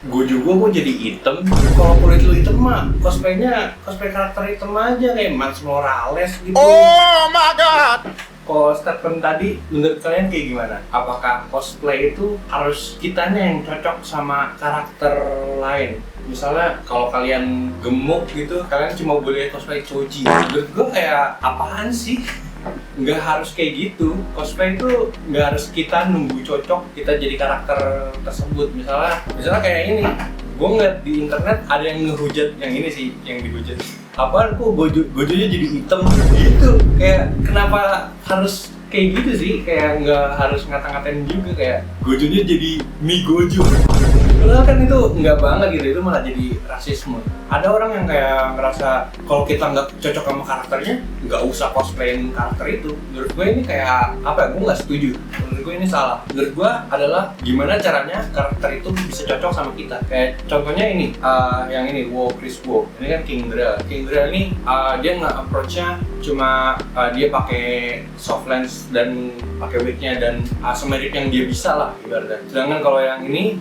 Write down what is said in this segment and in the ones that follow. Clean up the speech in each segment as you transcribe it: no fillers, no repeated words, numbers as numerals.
Gue juga gue jadi item. Kalau kulit lu item mah cosplay karakter item aja kayak Miles Morales gitu. Oh my god. Kalau statement tadi menurut kalian kayak gimana? Apakah cosplay itu harus kitanya yang cocok sama karakter lain? Misalnya kalau kalian gemuk gitu, kalian cuma boleh cosplay Choji. Menurut gue kayak apaan sih? Nggak harus kayak gitu. Cosplay itu nggak harus kita nunggu cocok kita jadi karakter tersebut. Misalnya kayak ini, gue ngeliat di internet ada yang ngehujat, yang ini sih yang dihujat, apaan kok gojonya jadi hitam gitu. Kayak kenapa harus kayak gitu sih? Kayak nggak harus ngata-ngatain juga kayak gojonya jadi mie gojo. Padahal kan itu nggak banget gitu, itu malah jadi rasisme. Ada orang yang kayak ngerasa kalau kita nggak cocok sama karakternya, nggak usah cosplayin karakter itu. Menurut gue ini kayak apa ya? Gue nggak setuju. Menurut gue ini salah. Menurut gue adalah gimana caranya karakter itu bisa cocok sama kita. Kayak contohnya ini, yang ini Chris Wu. Ini kan King Dra. King Dra ini dia nggak approach-nya cuma dia pakai soft lens dan pakai wignya dan semerit yang dia bisa lah ibaratnya. Sedangkan kalau yang ini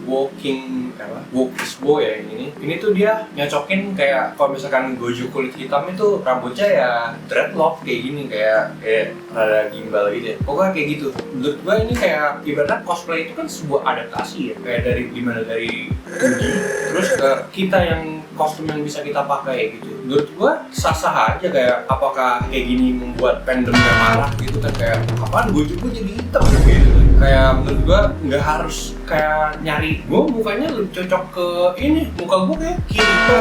Chris Wu ya, yang ini tuh dia nyocokin kayak kalau misalkan Gojo kulit hitam itu rambutnya ya dreadlock kayak gini, kayak rada gimbal gitu ya. Pokoknya kayak gitu. Menurut gue ini kayak ibaratnya cosplay itu kan sebuah adaptasi ya, kayak dari Uji terus ke kita yang kostum yang bisa kita pakai gitu. Menurut gue sah-sah aja, kayak apakah kayak gini membuat fandomnya marah gitu kan, kayak apaan Gojo gue jadi hitam gitu. Kayak menurut gue nggak harus kayak nyari gue mukanya lebih cocok ke ini, muka gue kayak Kirito.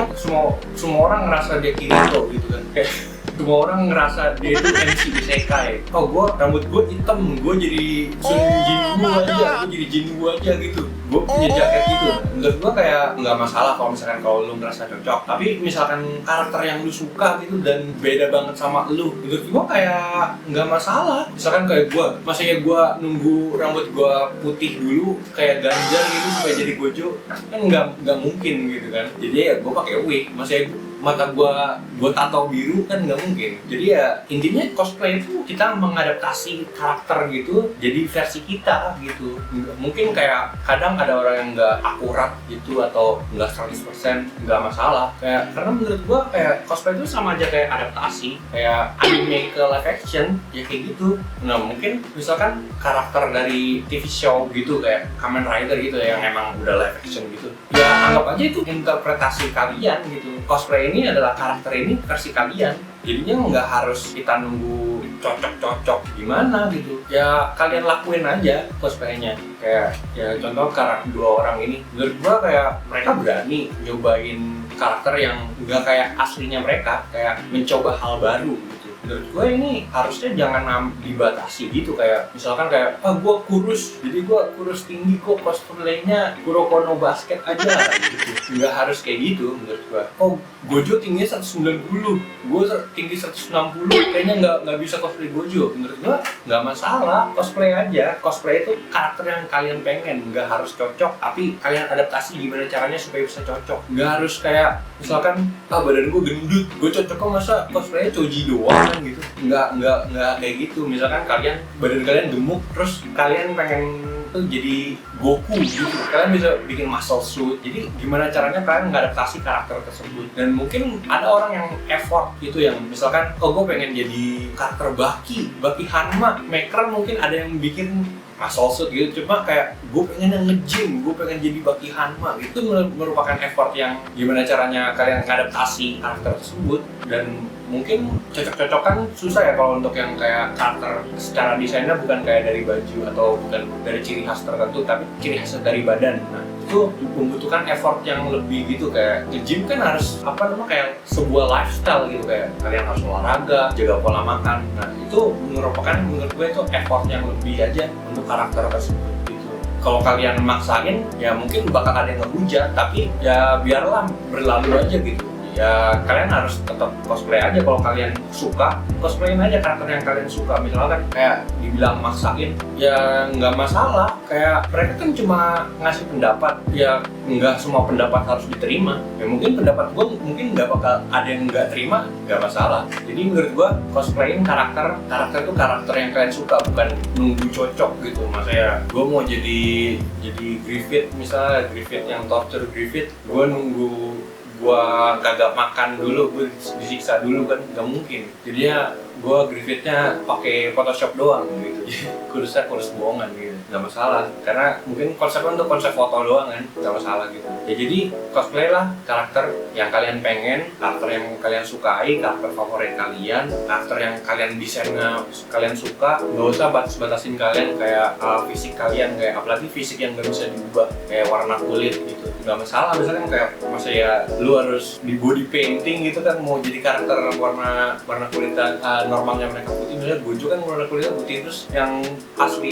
Semua orang ngerasa dia Kirito gitu kan, kayak semua orang ngerasa dia itu MC isekai. Oh, rambut gue hitam, gue jadi Jinwoo aja, gue jadi Jinwoo aja gitu. Gue punya jaket gitu. Menurut gue kayak nggak masalah kalau misalkan kalau lu ngerasa cocok. Tapi misalkan karakter yang lu suka gitu dan beda banget sama lu, menurut gue kayak nggak masalah. Misalkan kayak gue, masa ya gue nunggu rambut gue putih dulu kayak Ganjar gitu supaya jadi Gojo, kan nggak mungkin gitu kan. Jadi ya gue pakai wig. Masa ya mata gua tato biru kan nggak mungkin. Jadi ya intinya cosplay itu kita mengadaptasi karakter gitu jadi versi kita gitu. Mungkin kayak kadang ada orang yang nggak akurat gitu atau nggak 100% nggak masalah. Kayak karena menurut gua kayak cosplay itu sama aja kayak adaptasi, kayak anime ke live action ya kayak gitu. Nah mungkin misalkan karakter dari TV show gitu kayak Kamen Rider gitu yang emang udah live action gitu, ya anggap aja itu interpretasi kalian gitu. Cosplay ini adalah karakter ini versi kalian, jadinya nggak harus kita nunggu cocok gimana gitu. Ya kalian lakuin aja cosplaynya. Kayak ya contoh karakter dua orang ini, menurut gua kayak mereka berani nyobain karakter yang nggak kayak aslinya mereka, kayak mencoba hal baru gitu. Menurut gue ini harusnya jangan dibatasi gitu, kayak misalkan kayak gue kurus, jadi gue kurus tinggi kok cosplaynya Kuroko no Basket aja gitu. Nggak harus kayak gitu menurut gue. Gojo tingginya 190, gue tinggi 160, kayaknya nggak bisa cosplay Gojo. Menurut gue nggak masalah, cosplay aja. Cosplay itu karakter yang kalian pengen, nggak harus cocok, tapi kalian adaptasi gimana caranya supaya bisa cocok. Nggak harus kayak misalkan badan gue gendut, gue cocoknya masa cosplaynya Choji doang gitu. Nggak kayak gitu. Misalkan badan kalian gemuk, terus kalian pengen tuh jadi Goku gitu, kalian bisa bikin muscle suit. Jadi gimana caranya kalian mengadaptasi karakter tersebut. Dan mungkin ada orang yang effort gitu, yang misalkan gue pengen jadi karakter Baki Hanma, maker mungkin ada yang bikin muscle suit gitu, cuma kayak gue pengen yang nge-gym, gue pengen jadi Baki Hanma. Itu merupakan effort yang gimana caranya kalian mengadaptasi karakter tersebut. Dan mungkin cocok-cocokan susah ya kalau untuk yang kayak karakter secara desainnya bukan kayak dari baju atau bukan dari ciri khas tertentu, tapi ciri khas dari badan. Nah itu membutuhkan effort yang lebih gitu. Kayak nge-gym kan harus kayak sebuah lifestyle gitu, kayak kalian harus olahraga, jaga pola makan. Nah itu menurut gue itu effort yang lebih aja untuk karakter tersebut gitu. Kalau kalian maksain ya mungkin bakal ada yang ngehujat, tapi ya biarlah berlalu aja gitu. ya kalian harus tetap cosplay aja. Kalau kalian suka, cosplayin aja karakter yang kalian suka. Misalkan kayak dibilang maksain, ya nggak masalah. Kayak mereka kan cuma ngasih pendapat, ya nggak semua pendapat harus diterima. Ya mungkin pendapat gue mungkin nggak bakal ada yang nggak terima, nggak masalah. Jadi menurut gue cosplayin karakter tuh karakter yang kalian suka, bukan nunggu cocok gitu. Maksudnya gue mau jadi Griffith misalnya, Griffith yang torture Griffith, gue nunggu gua kagak makan dulu, gue disiksa dulu kan, nggak mungkin. Jadinya gua Griffithnya pakai Photoshop doang gitu, kurus bohongan gitu, nggak masalah. Karena mungkin konsepnya untuk konsep foto doang kan, nggak masalah gitu. Ya jadi cosplay lah karakter yang kalian pengen, karakter yang kalian sukai, karakter favorit kalian, karakter yang kalian desainnya kalian suka. Nggak usah batasin kalian kayak fisik kalian, kayak apalagi fisik yang nggak bisa diubah, kayak warna kulit gitu. Nggak masalah, misalnya kayak masa ya lu harus di body painting gitu kan, mau jadi karakter warna kulit normalnya mereka putih, misalnya Gojo kan warna kulitnya putih, terus yang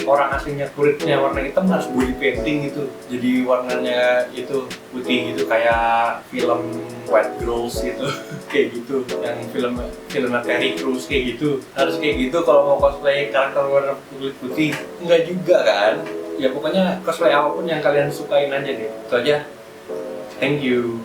orang aslinya kulitnya warna hitam harus body painting gitu, jadi warnanya itu putih gitu, kayak film White Girls gitu kayak gitu, yang filmnya Terry Crews kayak gitu, harus kayak gitu kalau mau cosplay karakter warna kulit putih. Enggak juga kan, ya pokoknya cosplay apapun yang kalian sukain aja deh, itu aja. Thank you.